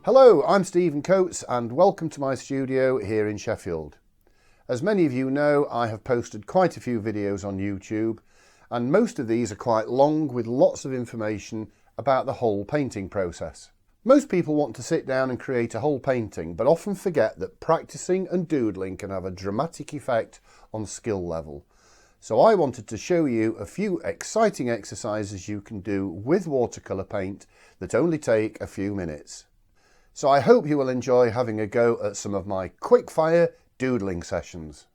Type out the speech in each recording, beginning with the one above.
Hello, I'm Stephen Coates and welcome to my studio here in Sheffield. As many of you know, I have posted quite a few videos on YouTube and most of these are quite long with lots of information about the whole painting process. Most people want to sit down and create a whole painting but often forget that practicing and doodling can have a dramatic effect on skill level. So I wanted to show you a few exciting exercises you can do with watercolour paint that only take a few minutes. So I hope you will enjoy having a go at some of my quick-fire doodling sessions.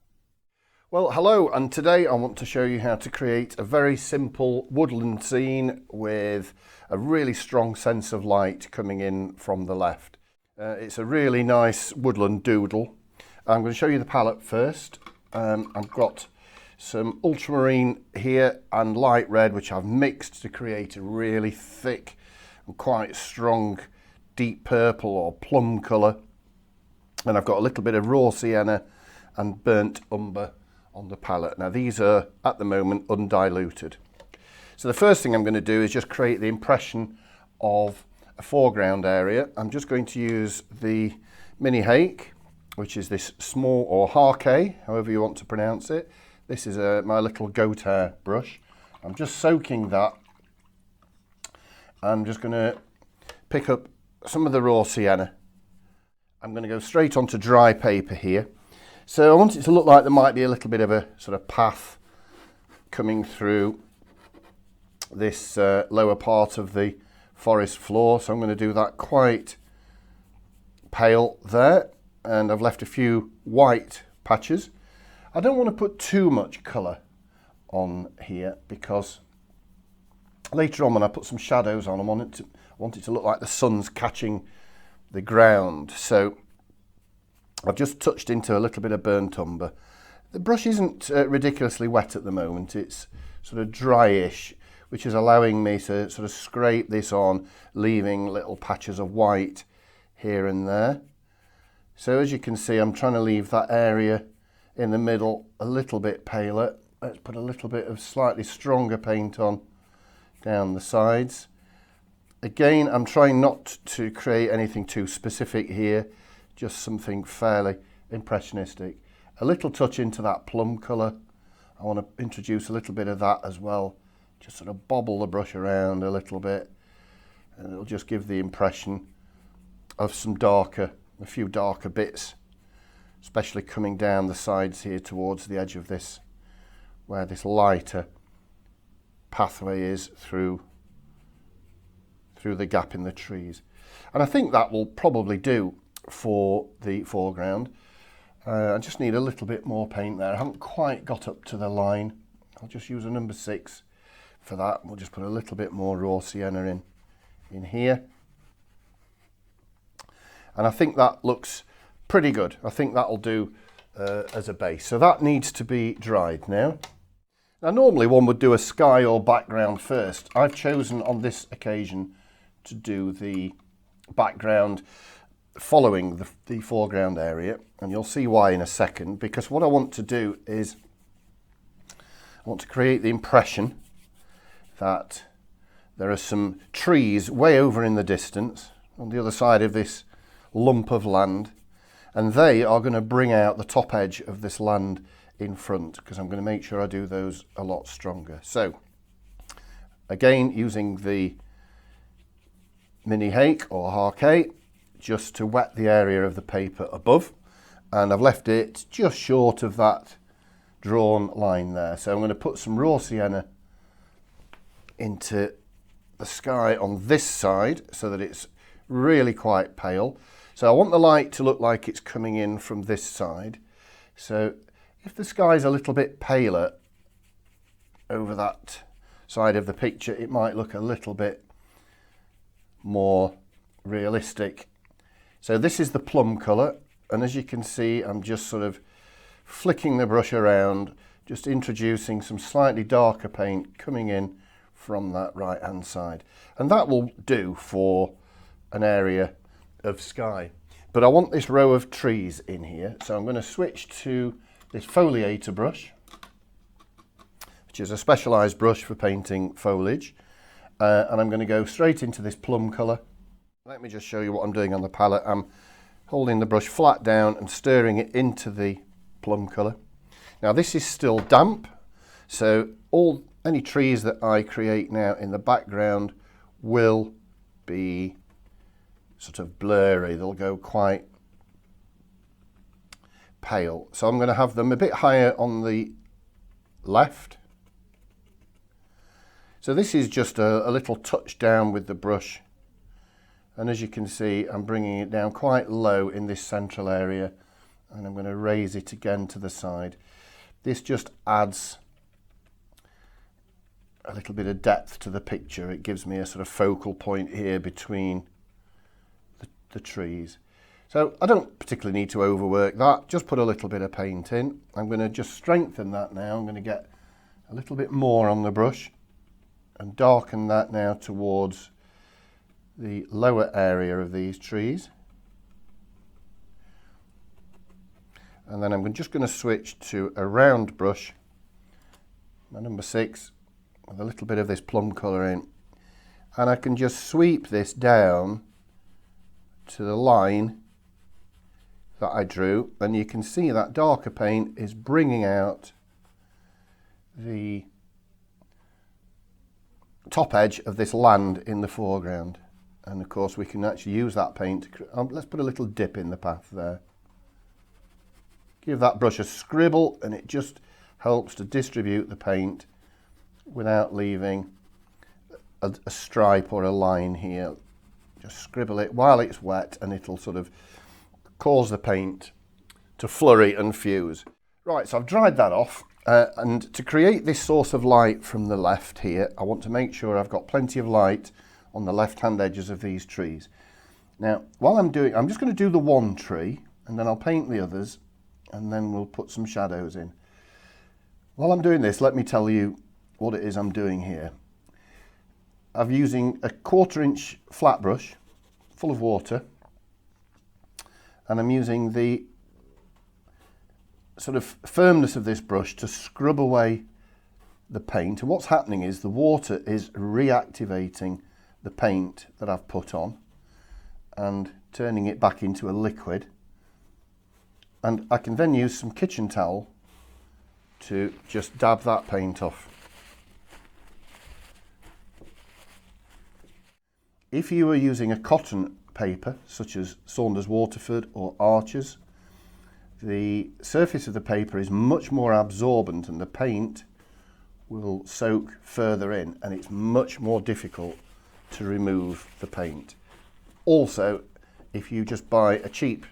Well, hello, and today I want to show you how to create a very simple woodland scene with a really strong sense of light coming in from the left. It's a really nice woodland doodle. I'm going to show you the palette first. I've got some ultramarine here and light red, which I've mixed to create a really thick and quite strong deep purple or plum colour, and I've got a little bit of raw sienna and burnt umber on the palette. Now these are at the moment undiluted. So the first thing I'm going to do is just create the impression of a foreground area. I'm just going to use the mini hake, which is this small, or hake, however you want to pronounce it. This is my little goat hair brush. I'm just soaking that. I'm just going to pick up some of the raw sienna. I'm going to go straight onto dry paper here. So I want it to look like there might be a little bit of a sort of path coming through this lower part of the forest floor. So I'm going to do that quite pale there, and I've left a few white patches. I don't want to put too much colour on here because later on when I put some shadows on, I want it to look like the sun's catching the ground. So I've just touched into a little bit of burnt umber. The brush isn't ridiculously wet at the moment. It's sort of dryish, which is allowing me to sort of scrape this on, leaving little patches of white here and there. So as you can see, I'm trying to leave that area in the middle a little bit paler. Let's put a little bit of slightly stronger paint on down the sides. Again, I'm trying not to create anything too specific here, just something fairly impressionistic. A little touch into that plum colour. I want to introduce a little bit of that as well. Just sort of bobble the brush around a little bit, and it'll just give the impression of a few darker bits, especially coming down the sides here towards the edge of this, where this lighter pathway is through the gap in the trees. And I think that will probably do for the foreground. I just need a little bit more paint there. I haven't quite got up to the line. I'll just use a number 6 for that. We'll just put a little bit more raw sienna in here. And I think that looks pretty good. I think that'll do as a base. So that needs to be dried now. Now normally one would do a sky or background first. I've chosen on this occasion to do the background following the foreground area, and you'll see why in a second, because what I want to do is I want to create the impression that there are some trees way over in the distance on the other side of this lump of land, and they are going to bring out the top edge of this land in front, because I'm going to make sure I do those a lot stronger. So again, using the mini hake or hake just to wet the area of the paper above, and I've left it just short of that drawn line there. So I'm going to put some raw sienna into the sky on this side so that it's really quite pale. So I want the light to look like it's coming in from this side. So if the sky's a little bit paler over that side of the picture, it might look a little bit more realistic. So this is the plum colour, and as you can see, I'm just sort of flicking the brush around, just introducing some slightly darker paint coming in from that right hand side, and that will do for an area of sky. But I want this row of trees in here, so I'm going to switch to this foliator brush, which is a specialised brush for painting foliage, and I'm going to go straight into this plum colour. Let me just show you what I'm doing on the palette. I'm holding the brush flat down and stirring it into the plum colour. Now this is still damp, so any trees that I create now in the background will be sort of blurry. They'll go quite pale. So I'm going to have them a bit higher on the left. So this is just a little touch down with the brush. And as you can see, I'm bringing it down quite low in this central area, and I'm going to raise it again to the side. This just adds a little bit of depth to the picture. It gives me a sort of focal point here between the trees. So I don't particularly need to overwork that, just put a little bit of paint in. I'm going to just strengthen that now. I'm going to get a little bit more on the brush and darken that now towards the lower area of these trees. And then I'm just going to switch to a round brush, my number 6, with a little bit of this plum colour in. And I can just sweep this down to the line that I drew, and you can see that darker paint is bringing out the top edge of this land in the foreground. And of course we can actually use that paint to, let's put a little dip in the path there. Give that brush a scribble, and it just helps to distribute the paint without leaving a stripe or a line here. Just scribble it while it's wet, and it'll sort of cause the paint to flurry and fuse. Right, so I've dried that off, and to create this source of light from the left here, I want to make sure I've got plenty of light on the left-hand edges of these trees. Now, while I'm just going to do the one tree, and then I'll paint the others, and then we'll put some shadows in. While I'm doing this, let me tell you what it is I'm doing here. I'm using a 1/4 inch flat brush full of water, and I'm using the sort of firmness of this brush to scrub away the paint. And what's happening is the water is reactivating the paint that I've put on and turning it back into a liquid. And I can then use some kitchen towel to just dab that paint off. If you were using a cotton paper, such as Saunders Waterford or Archer's, the surface of the paper is much more absorbent and the paint will soak further in, and it's much more difficult to remove the paint. Also, if you just buy a cheap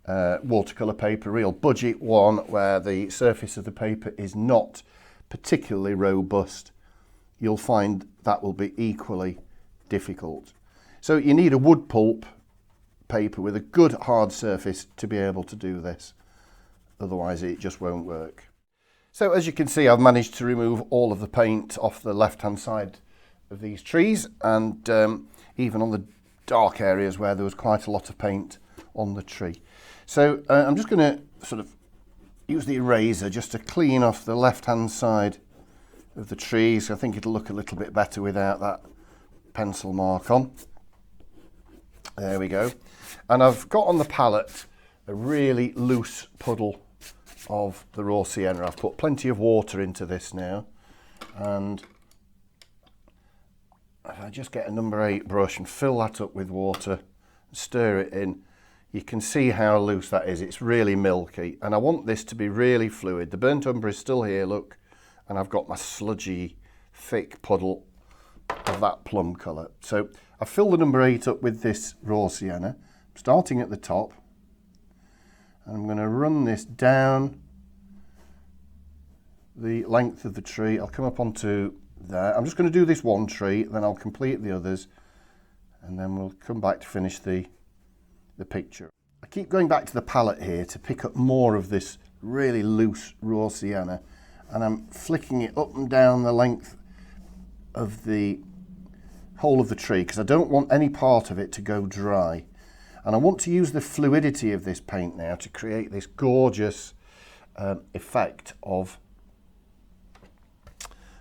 watercolour paper, real budget one, where the surface of the paper is not particularly robust, you'll find that will be equally difficult. So you need a wood pulp paper with a good hard surface to be able to do this, otherwise it just won't work. So as you can see, I've managed to remove all of the paint off the left hand side of these trees, and even on the dark areas where there was quite a lot of paint on the tree. So I'm just going to sort of use the eraser just to clean off the left hand side of the trees. I think it'll look a little bit better without that pencil mark on. There we go. And I've got on the palette a really loose puddle of the raw sienna. I've put plenty of water into this now, and if I just get a number 8 brush and fill that up with water, stir it in, you can see how loose that is. It's really milky, and I want this to be really fluid. The burnt umber is still here, look, and I've got my sludgy, thick puddle of that plum colour. So I fill the number 8 up with this raw sienna, starting at the top, and I'm going to run this down the length of the tree. I'll come up onto there. I'm just going to do this one tree, then I'll complete the others, and then we'll come back to finish the picture. I keep going back to the palette here to pick up more of this really loose raw sienna, and I'm flicking it up and down the length of the whole of the tree because I don't want any part of it to go dry. And I want to use the fluidity of this paint now to create this gorgeous effect of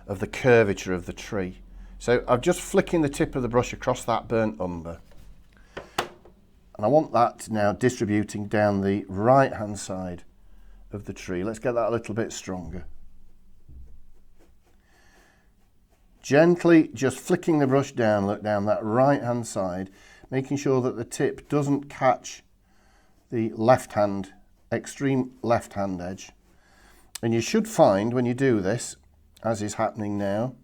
the curvature of the tree. So I'm just flicking the tip of the brush across that burnt umber. And I want that now distributing down the right-hand side of the tree. Let's get that a little bit stronger. Gently just flicking the brush down, look down that right-hand side, making sure that the tip doesn't catch the left-hand, extreme left-hand edge. And you should find when you do this, as is happening now,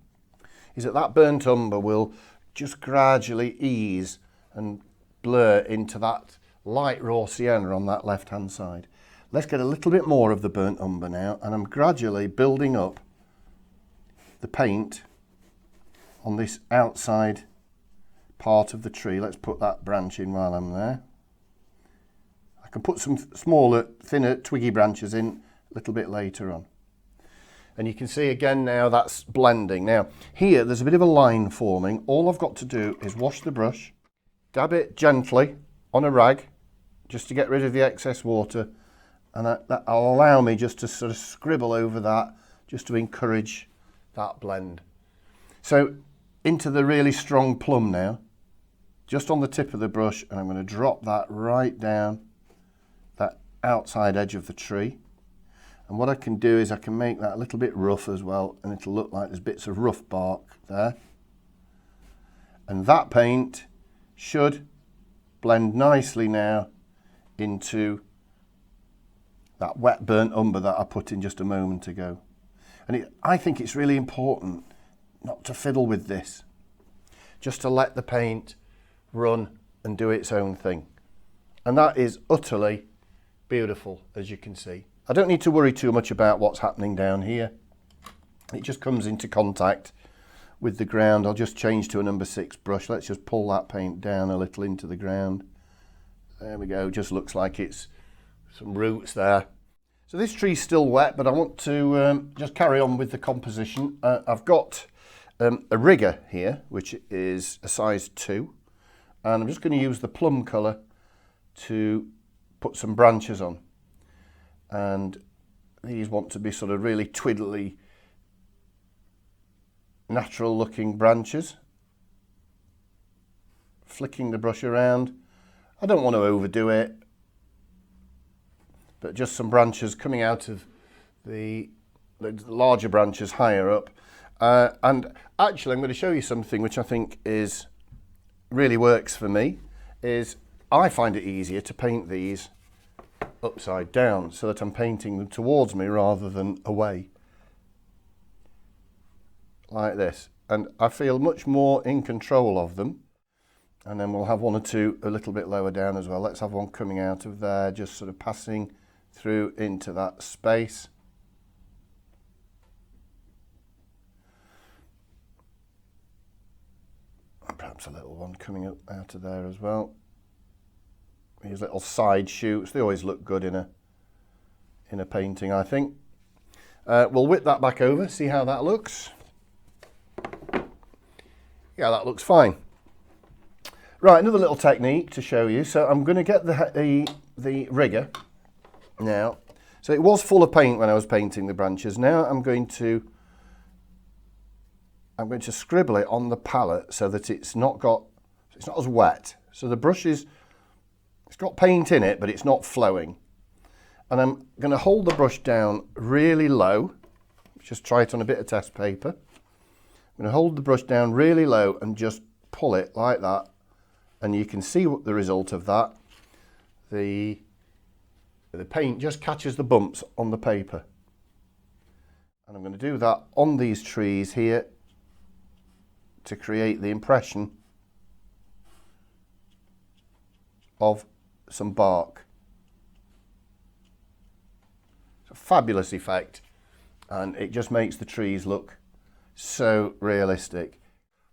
is that that burnt umber will just gradually ease and blur into that light raw sienna on that left-hand side. Let's get a little bit more of the burnt umber now, and I'm gradually building up the paint on this outside part of the tree. Let's put that branch in while I'm there. I can put some smaller, thinner, twiggy branches in a little bit later on. And you can see again now that's blending. Now here there's a bit of a line forming. All I've got to do is wash the brush, dab it gently on a rag just to get rid of the excess water, and that'll allow me just to sort of scribble over that just to encourage that blend. So into the really strong plum now, just on the tip of the brush, and I'm going to drop that right down that outside edge of the tree. And what I can do is I can make that a little bit rough as well, and it'll look like there's bits of rough bark there. And that paint should blend nicely now into that wet burnt umber that I put in just a moment ago. And I think it's really important not to fiddle with this, just to let the paint run and do its own thing. And that is utterly beautiful, as you can see. I don't need to worry too much about what's happening down here. It just comes into contact with the ground. I'll just change to a number 6 brush. Let's just pull that paint down a little into the ground. There we go, just looks like it's some roots there. So this tree's still wet, but I want to just carry on with the composition. I've got a rigger here, which is a size 2, and I'm just going to use the plum colour to put some branches on. And these want to be sort of really twiddly, natural looking branches. Flicking the brush around. I don't want to overdo it, but just some branches coming out of the larger branches higher up. And actually I'm going to show you something which I think really works for me, is I find it easier to paint these upside down so that I'm painting them towards me rather than away, like this, and I feel much more in control of them. And then we'll have one or two a little bit lower down as well. Let's have one coming out of there, just sort of passing through into that space. And perhaps a little one coming up out of there as well. These little side shoots, they always look good in a painting, I think. We'll whip that back over, see how that looks. Yeah, that looks fine. Right, another little technique to show you. So I'm going to get the rigger now. So it was full of paint when I was painting the branches. Now I'm going to scribble it on the palette so that it's not as wet. So the brush it's got paint in it, but it's not flowing. And I'm going to hold the brush down really low. Just try it on a bit of test paper. I'm going to hold the brush down really low and just pull it like that. And you can see what the result of that. The paint just catches the bumps on the paper. And I'm going to do that on these trees here to create the impression of some bark. It's a fabulous effect, and it just makes the trees look so realistic.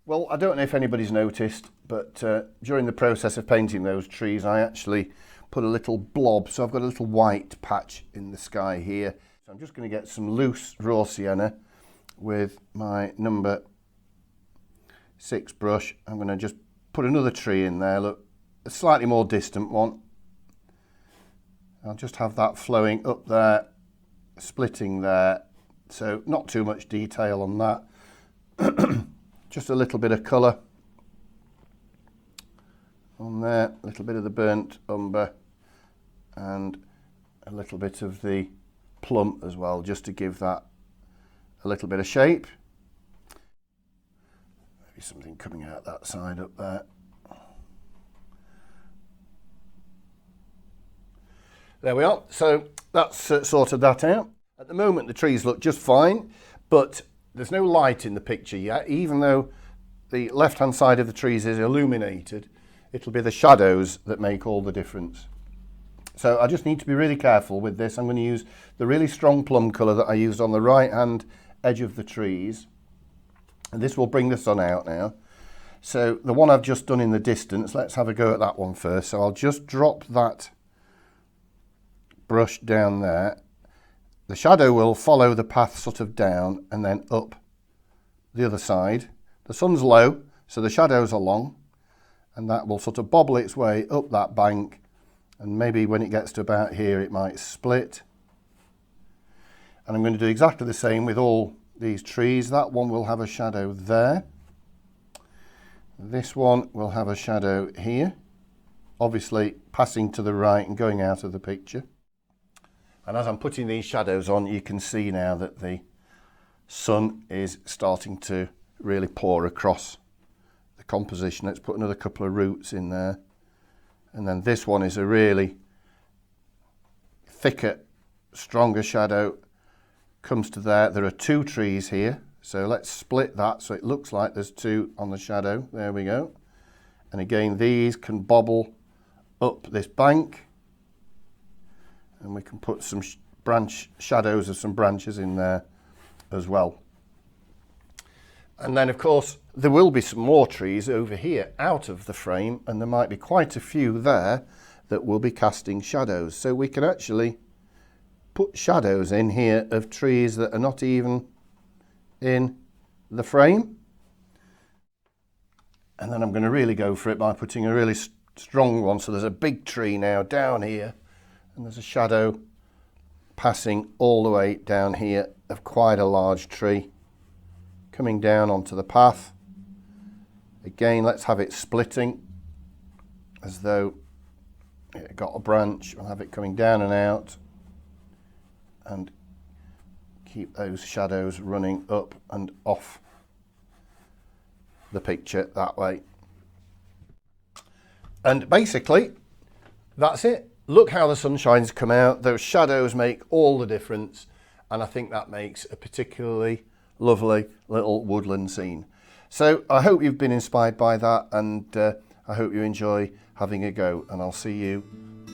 Well, I don't know if anybody's noticed, but during the process of painting those trees, I actually put a little blob, so I've got a little white patch in the sky here. So I'm just going to get some loose raw sienna with my number 6 brush. I'm going to just put another tree in there, look, a slightly more distant one. I'll just have that flowing up there, splitting there, so not too much detail on that. just a little bit of colour on there, a little bit of the burnt umber and a little bit of the plum as well, just to give that a little bit of shape. Maybe something coming out that side up there. There we are. So that's sorted that out. At the moment the trees look just fine, but there's no light in the picture yet. Even though the left hand side of the trees is illuminated, it'll be the shadows that make all the difference. So I just need to be really careful with this. I'm going to use the really strong plum colour that I used on the right hand edge of the trees, and this will bring the sun out now. So the one I've just done in the distance, let's have a go at that one first. So I'll just drop that brush down there. The shadow will follow the path sort of down and then up the other side. The sun's low, so the shadows are long, and that will sort of bobble its way up that bank, and maybe when it gets to about here it might split. And I'm going to do exactly the same with all these trees. That one will have a shadow there. This one will have a shadow here, obviously passing to the right and going out of the picture. And as I'm putting these shadows on, you can see now that the sun is starting to really pour across the composition. Let's put another couple of roots in there. And then this one is a really thicker, stronger shadow. Comes to there. There are two trees here. So let's split that so it looks like there's two on the shadow. There we go. And again, these can bobble up this bank. And we can put some branch shadows of some branches in there as well. And then of course there will be some more trees over here out of the frame, and there might be quite a few there that will be casting shadows. So we can actually put shadows in here of trees that are not even in the frame. And then I'm going to really go for it by putting a really strong one. So there's a big tree now down here, and there's a shadow passing all the way down here of quite a large tree coming down onto the path. Again, let's have it splitting as though it got a branch. We'll have it coming down and out, and keep those shadows running up and off the picture that way. And basically that's it. Look how the sunshine's come out. Those shadows make all the difference, and I think that makes a particularly lovely little woodland scene. So I hope you've been inspired by that, and I hope you enjoy having a go, and I'll see you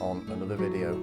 on another video.